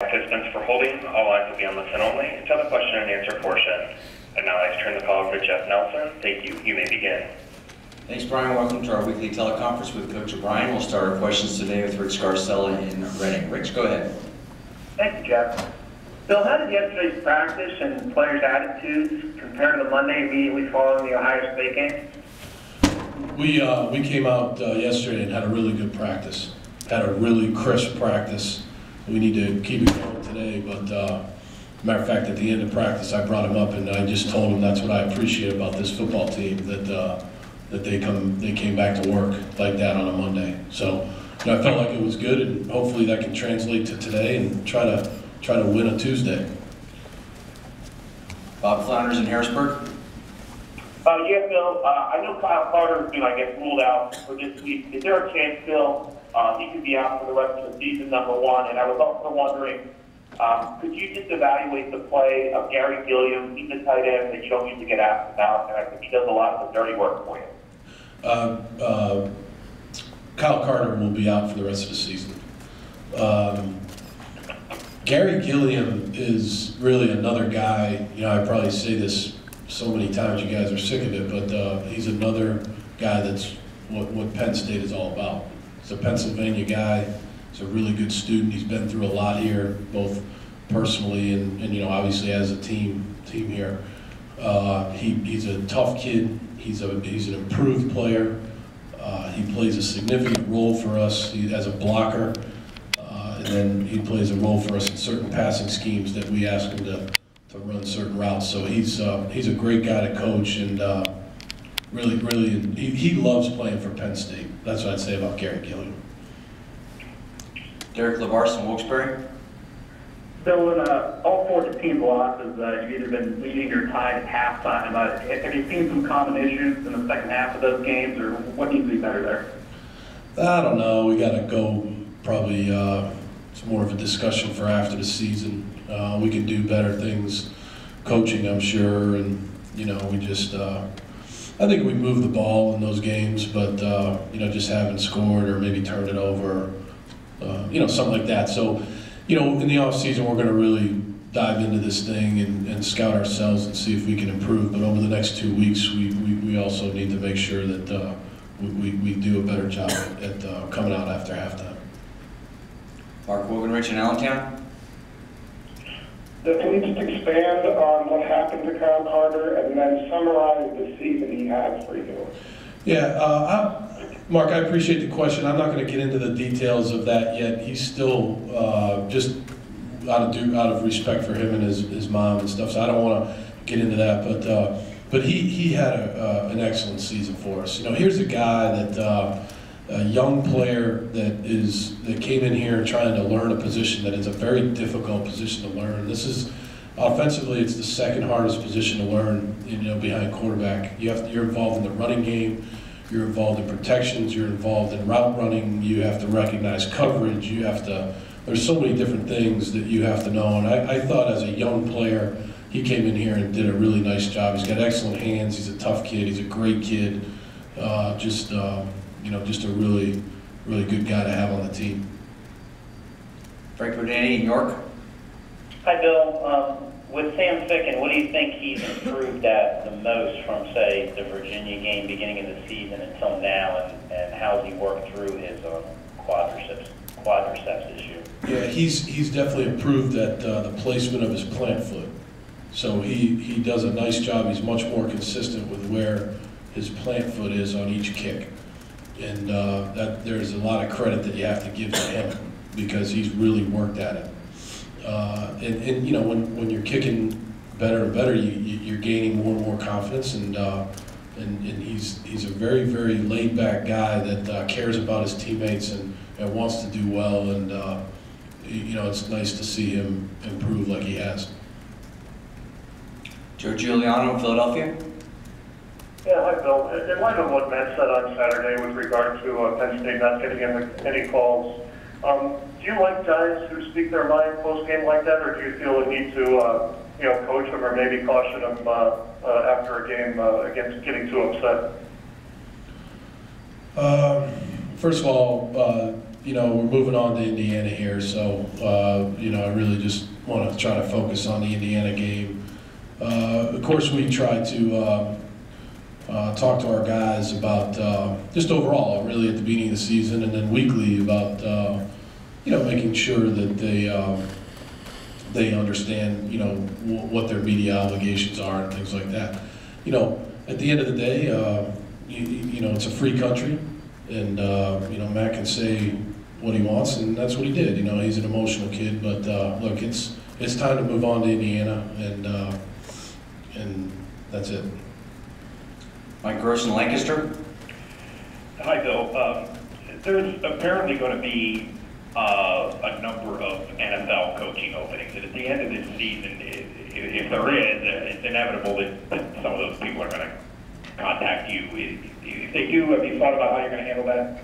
Participants for holding, all lines will be on listen only until the question and answer portion. I'd now like to turn the call over to Jeff Nelson. Thank you. You may begin. Thanks, Brian. Welcome to our weekly teleconference with Coach O'Brien. We'll start our questions today with Rich Garcella in Reading. Rich, go ahead. Thank you, Jeff. Bill, how did yesterday's practice and players' attitudes compare to the Monday immediately following the Ohio State game? We came out yesterday and had a really good practice. Had a really crisp practice. We need to keep it going today, but matter of fact, at the end of practice, I brought him up and I just told him that's what I appreciate about this football team, that they came back to work like that on a Monday. So I felt like it was good, and hopefully that can translate to today and try to win a Tuesday. Bob Flounders in Harrisburg. Yeah, Bill. I know Kyle Carter's been, ruled out for this week. Is there a chance, Bill, he could be out for the rest of the season, number one? And I was also wondering, could you just evaluate the play of Gary Gilliam? He's a tight end that you don't usually get asked about, and I think he does a lot of the dirty work for you. Kyle Carter will be out for the rest of the season. Gary Gilliam is really another guy. I probably say this so many times, you guys are sick of it, but he's another guy that's what Penn State is all about. He's a Pennsylvania guy. He's a really good student. He's been through a lot here, both personally and obviously as a team here. He's a tough kid. He's an improved player. He plays a significant role for us as a blocker, and then he plays a role for us in certain passing schemes that we ask him to run certain routes. So he's a great guy to coach, and really, he loves playing for Penn State. That's what I'd say about Gary Gilliam. Derek LaVarse in Wilkes-Barre. Bill, in all 14 losses, you've either been leading or tied at halftime. Have you seen some common issues in the second half of those games, or what needs to be better there? I don't know. We got to go probably. It's more of a discussion for after the season. We can do better things, coaching, I'm sure, and we just. I think we moved the ball in those games, but just haven't scored or maybe turned it over, something like that. So, in the off season, we're going to really dive into this thing and scout ourselves and see if we can improve. But over the next 2 weeks, we also need to make sure that we do a better job at coming out after halftime. Mark Wogenrich in Allentown. Can you just expand on what happened to Kyle Carter and then summarize the season he had for you? Yeah, Mark, I appreciate the question. I'm not going to get into the details of that yet. He's still just out of respect for him and his mom and stuff, so I don't want to get into that. But he had an excellent season for us. Here's a guy that a young player that came in here trying to learn a position that is a very difficult position to learn. This is offensively, it's the second hardest position to learn. Behind quarterback, you're involved in the running game. You're involved in protections, you're involved in route running, you have to recognize coverage, there's so many different things that you have to know. And I thought as a young player, he came in here and did a really nice job. He's got excellent hands, he's a tough kid, he's a great kid. Just a really, really good guy to have on the team. Frank Bodani in York. Hi, Bill. With Sam Ficken, what do you think he's improved at the most from, say, the Virginia game beginning of the season until now, and how has he worked through his quadriceps issue? Yeah, he's definitely improved at the placement of his plant foot. So he does a nice job. He's much more consistent with where his plant foot is on each kick. And that there's a lot of credit that you have to give to him because he's really worked at it. When you're kicking better and better, you're gaining more and more confidence, and he's a very, very laid back guy that cares about his teammates and wants to do well, and it's nice to see him improve like he has. Joe Giuliano in Philadelphia. Yeah, hi Bill. In light of what Matt said on Saturday with regard to Penn State not getting any calls, do you like guys who speak their mind post-game like that, or do you feel a need to coach them or maybe caution them after a game against getting too upset? First of all, you know, we're moving on to Indiana here, so, you know, I really just want to try to focus on the Indiana game. Of course, we try to talk to our guys about just overall, really at the beginning of the season, and then weekly about, you know, making sure that they understand, you know, what their media obligations are and things like that. You know, at the end of the day, you know, it's a free country, and you know, Matt can say what he wants, and that's what he did. You know, he's an emotional kid, but look, it's time to move on to Indiana, and that's it. Mike Gross in Lancaster. Hi, Bill. There's apparently going to be a number of NFL coaching openings, and at the end of this season, if there is, it's inevitable that some of those people are going to contact you. If they do, have you thought about how you're going to handle that?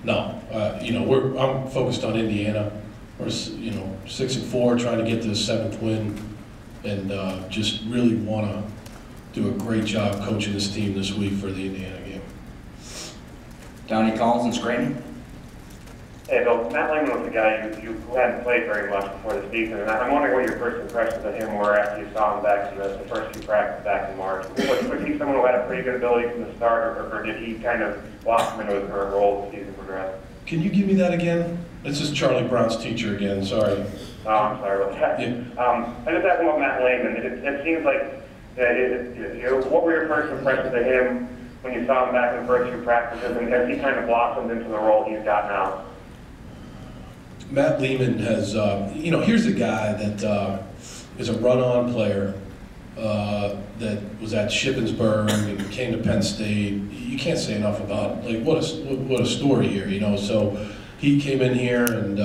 No, you know, I'm focused on Indiana. We're, you know, 6-4, trying to get to the 7th win, and just really want to do a great job coaching this team this week for the Indiana game. Donnie Collins in Scranton. Hey, Bill, Matt Lehman was a guy you hadn't played very much before the season, and I'm wondering what your first impressions of him were after you saw him back to the first few practices back in March. Was he someone who had a pretty good ability from the start, or did he kind of blossom into his current role as the season progressed? Can you give me that again? This is Charlie Brown's teacher again, sorry. Oh, I'm sorry about that. Yeah. I just asked about Matt Lehman. It seems like, what were your first impressions of him when you saw him back in the first few practices, and has he kind of blossomed into the role he's got now? Matt Lehman has, you know, here's a guy that is a run-on player that was at Shippensburg and came to Penn State. You can't say enough about, like, what a story here, you know. So he came in here, and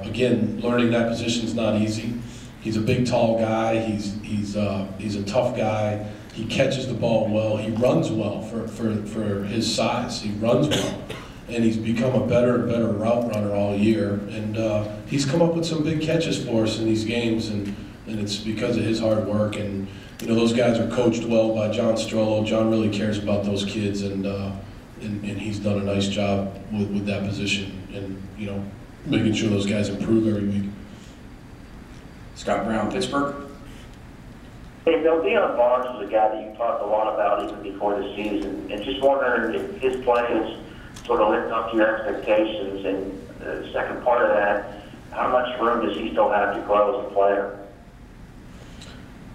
again, learning that position is not easy. He's a big, tall guy. He's a tough guy. He catches the ball well. He runs well for his size. He runs well. And he's become a better and better route runner all year. And he's come up with some big catches for us in these games, and it's because of his hard work. And you know, those guys are coached well by John Strollo. John really cares about those kids, and he's done a nice job with that position, and you know, making sure those guys improve every week. Scott Brown, Pittsburgh. Hey, Bill, Deion Barnes was a guy that you talked a lot about even before the season, and just wondering if his play is sort of lived up to your expectations, and the second part of that, how much room does he still have to grow as a player?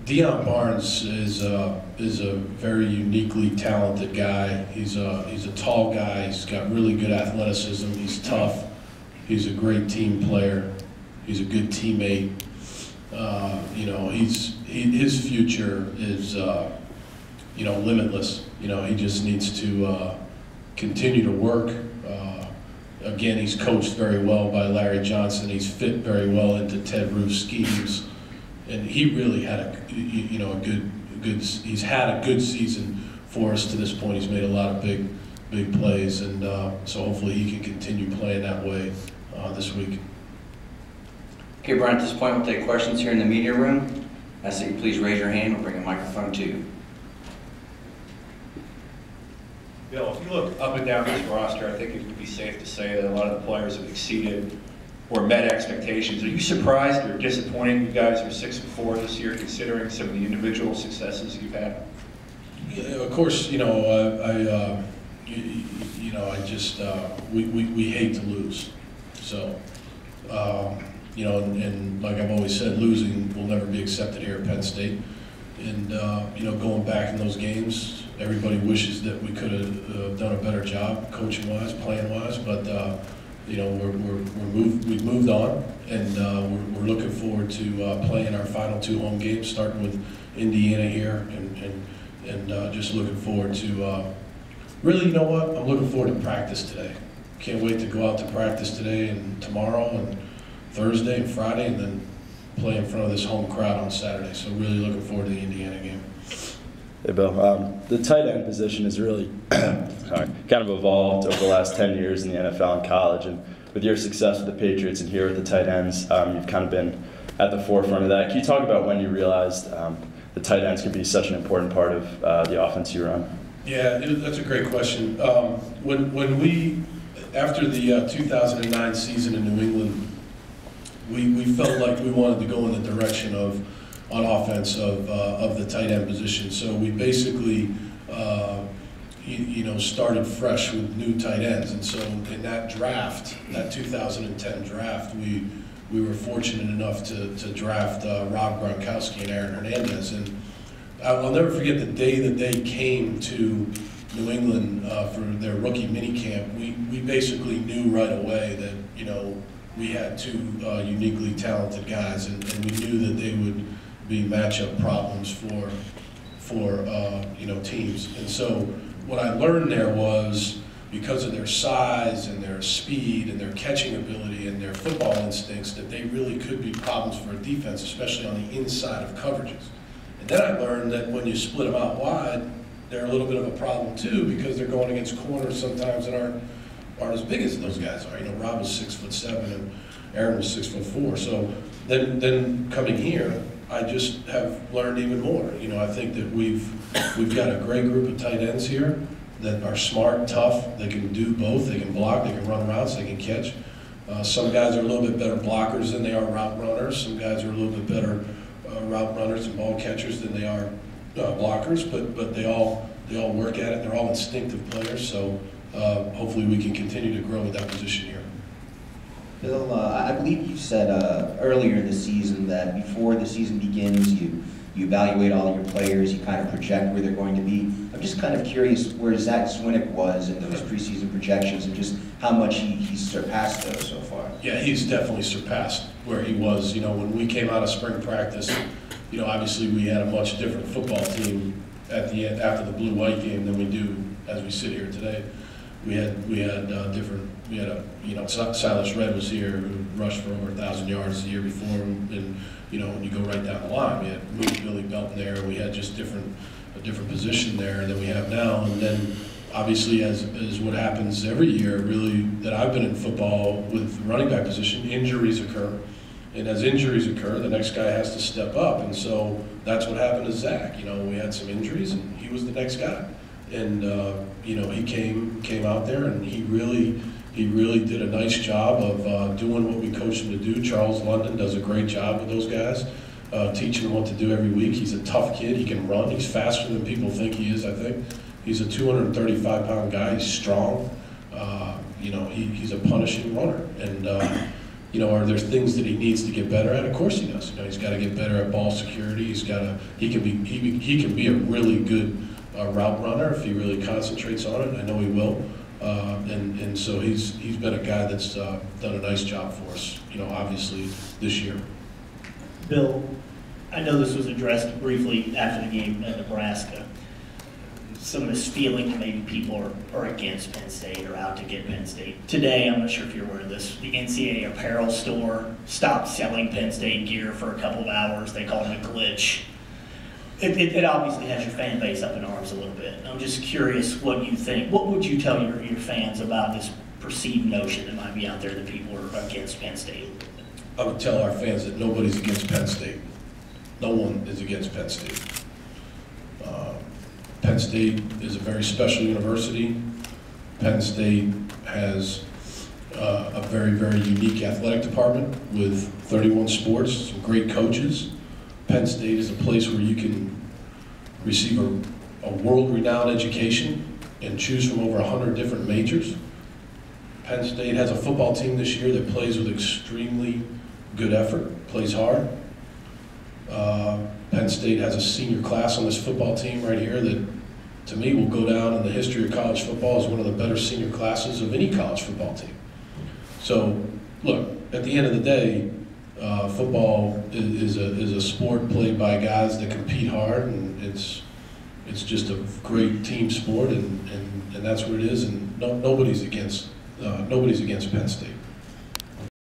Deion Barnes is a very uniquely talented guy. He's a tall guy. He's got really good athleticism. He's tough. He's a great team player. He's a good teammate. You know, his future is you know, limitless. You know, he just needs to continue to work. Again, he's coached very well by Larry Johnson. He's fit very well into Ted Roof's schemes, and he really had a good. He's had a good season for us to this point. He's made a lot of big plays, and so hopefully he can continue playing that way this week. Okay, Brian, at this point we'll take questions here in the media room. I ask that you please raise your hand. We'll bring a microphone to you. Bill, if you look up and down this roster, I think it would be safe to say that a lot of the players have exceeded or met expectations. Are you surprised or disappointed you guys are 6-4 this year, considering some of the individual successes you've had? Yeah, of course, you know, we hate to lose. So, you know, and like I've always said, losing will never be accepted here at Penn State. And, you know, going back in those games, everybody wishes that we could have done a better job, coaching-wise, playing-wise. But, you know, we've moved on, and we're looking forward to playing our final 2 home games, starting with Indiana here, and just looking forward to, really, you know what? I'm looking forward to practice today. Can't wait to go out to practice today and tomorrow and Thursday and Friday, and then play in front of this home crowd on Saturday. So really looking forward to the Indiana game. Hey, Bill. The tight end position has really kind of evolved over the last 10 years in the NFL and college. And with your success with the Patriots and here with the tight ends, you've kind of been at the forefront of that. Can you talk about when you realized the tight ends could be such an important part of the offense you run? Yeah, that's a great question. When we, after the 2009 season in New England, we felt like we wanted to go in the direction of, on offense, of the tight end position. So we basically, started fresh with new tight ends. And so in that draft, that 2010 draft, we were fortunate enough to draft Rob Gronkowski and Aaron Hernandez. And I'll never forget the day that they came to New England for their rookie minicamp. We basically knew right away that, we had two uniquely talented guys, and we knew that they would be matchup problems for teams. And so what I learned there was, because of their size and their speed and their catching ability and their football instincts, that they really could be problems for a defense, especially on the inside of coverages. And then I learned that when you split them out wide, they're a little bit of a problem too, because they're going against corners sometimes that aren't as big as those guys are. Rob was 6'7" and Aaron was 6'4". So then coming here, I just have learned even more. I think that we've got a great group of tight ends here that are smart, tough. They can do both. They can block, they can run routes, they can catch. Some guys are a little bit better blockers than they are route runners. Some guys are a little bit better route runners and ball catchers than they are blockers. But they all work at it. They're all instinctive players. So hopefully we can continue to grow with that position here. Bill, I believe you said earlier in the season that before the season begins, you evaluate all your players, you kind of project where they're going to be. I'm just kind of curious where Zach Swinick was in those preseason projections and just how much he's surpassed those so far. Yeah, he's definitely surpassed where he was. When we came out of spring practice, obviously we had a much different football team at the end after the blue-white game than we do as we sit here today. We had Silas Red was here, who rushed for over 1,000 yards the year before, and when you go right down the line, we had Billy Belton there. We had just a different position there than we have now. And then obviously, as what happens every year, really, that I've been in football with the running back position, injuries occur. And as injuries occur, the next guy has to step up. And so that's what happened to Zach. We had some injuries, and he was the next guy. And he came out there, and he really did a nice job of doing what we coached him to do. Charles London does a great job with those guys, teaching them what to do every week. He's a tough kid. He can run. He's faster than people think he is, I think. He's a 235-pound guy. He's strong. He's a punishing runner. And, are there things that he needs to get better at? Of course he does. He's got to get better at ball security. He can be a really good route runner if he really concentrates on it. I know he will. And so he's been a guy that's done a nice job for us, obviously this year. Bill, I know this was addressed briefly after the game at Nebraska. Some of this feeling that maybe people are against Penn State or out to get Penn State. Today, I'm not sure if you're aware of this, the NCAA apparel store stopped selling Penn State gear for a couple of hours. They called it a glitch. It obviously has your fan base up in arms a little bit. I'm just curious what you think. What would you tell your fans about this perceived notion that might be out there that people are against Penn State? I would tell our fans that nobody's against Penn State. No one is against Penn State. Penn State is a very special university. Penn State has a very, very unique athletic department with 31 sports, some great coaches. Penn State is a place where you can receive a world-renowned education and choose from over 100 different majors. Penn State has a football team this year that plays with extremely good effort, plays hard. Penn State has a senior class on this football team right here that, to me, will go down in the history of college football as one of the better senior classes of any college football team. So, look, at the end of the day, football is a sport played by guys that compete hard, and it's just a great team sport, and that's what it is. And nobody's against Penn State.